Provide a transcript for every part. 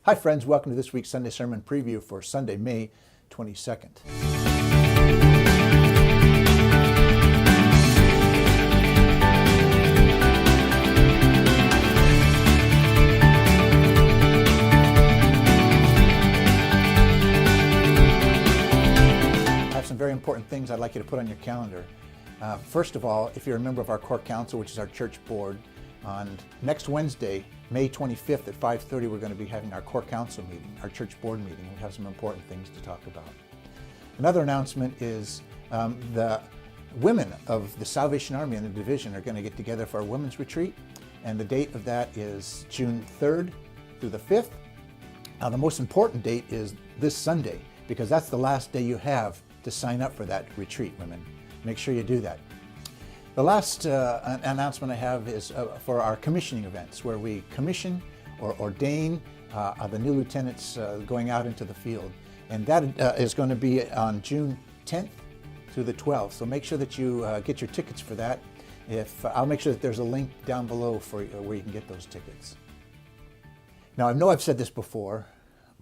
Hi friends, welcome to this week's Sunday Sermon Preview for Sunday, May 22nd. I have some very important things I'd like you to put on your calendar. First of all, if you're a member of our Corps Council, which is our church board, on next Wednesday, May 25th at 5:30, we're going to be having our Corps Council meeting, our church board meeting. We have some important things to talk about. Another announcement is the women of the Salvation Army and the division are going to get together for a women's retreat, and the date of that is June 3rd through the 5th. Now, the most important date is this Sunday, because that's the last day you have to sign up for that retreat, women. Make sure you do that. The last announcement I have is for our commissioning events, where we commission or ordain the new lieutenants going out into the field. And that is going to be on June 10th through the 12th. So make sure that you get your tickets for that. I'll make sure that there's a link down below for where you can get those tickets. Now, I know I've said this before,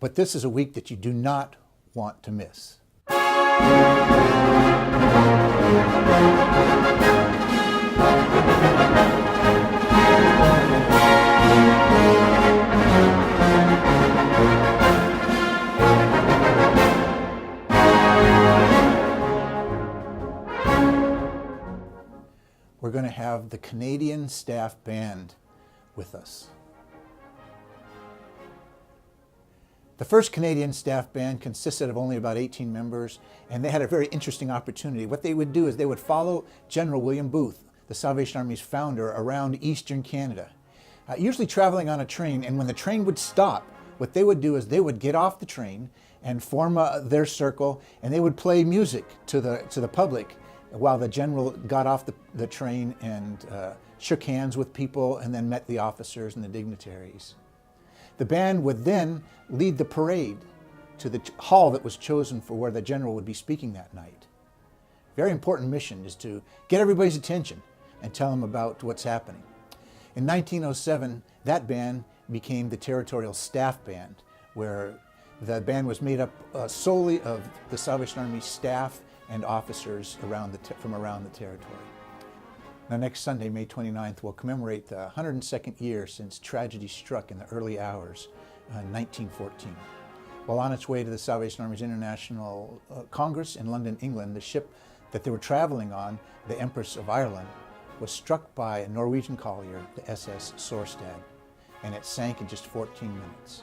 but this is a week that you do not want to miss. We're going to have the Canadian Staff Band with us. The first Canadian Staff Band consisted of only about 18 members, and they had a very interesting opportunity. What they would do is they would follow General William Booth, the Salvation Army's founder, around eastern Canada, usually traveling on a train. And when the train would stop, what they would do is they would get off the train and form their circle, and they would play music to the public while the general got off the train and shook hands with people and then met the officers and the dignitaries. The band would then lead the parade to the hall that was chosen for where the general would be speaking that night. Very important mission is to get everybody's attention and tell them about what's happening. In 1907, that band became the Territorial Staff Band, where the band was made up solely of the Salvation Army staff and officers from around the territory. Now, next Sunday, May 29th, we'll commemorate the 102nd year since tragedy struck in the early hours in 1914. While on its way to the Salvation Army's International Congress in London, England, the ship that they were traveling on, the Empress of Ireland, was struck by a Norwegian collier, the SS Sorstad, and it sank in just 14 minutes.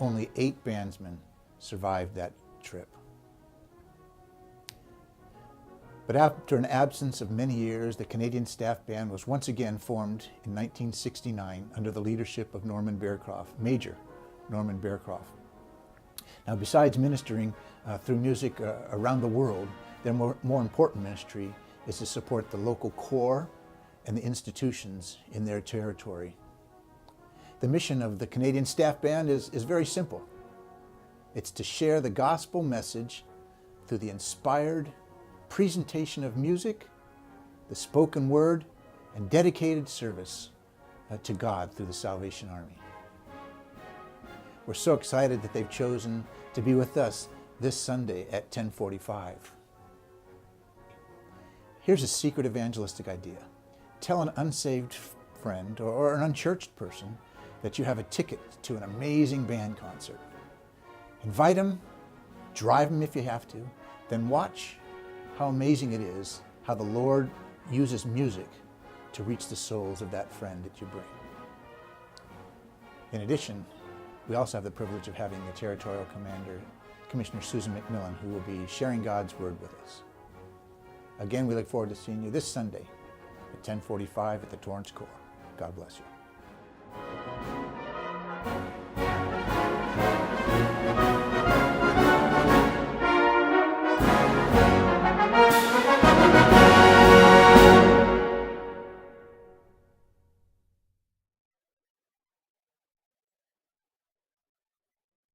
Only 8 bandsmen survived that trip. But after an absence of many years, the Canadian Staff Band was once again formed in 1969 under the leadership of Major Norman Bearcroft. Now, besides ministering through music around the world, their more important ministry is to support the local corps and the institutions in their territory. The mission of the Canadian Staff Band is very simple. It's to share the gospel message through the inspired presentation of music, the spoken word, and dedicated service to God through the Salvation Army. We're so excited that they've chosen to be with us this Sunday at 10:45. Here's a secret evangelistic idea. Tell an unsaved friend or an unchurched person that you have a ticket to an amazing band concert. Invite them, drive them if you have to, then watch how amazing it is how the Lord uses music to reach the souls of that friend that you bring. In addition, we also have the privilege of having the Territorial Commander, Commissioner Susan McMillan, who will be sharing God's Word with us. Again, we look forward to seeing you this Sunday at 10:45 at the Torrance Corps. God bless you.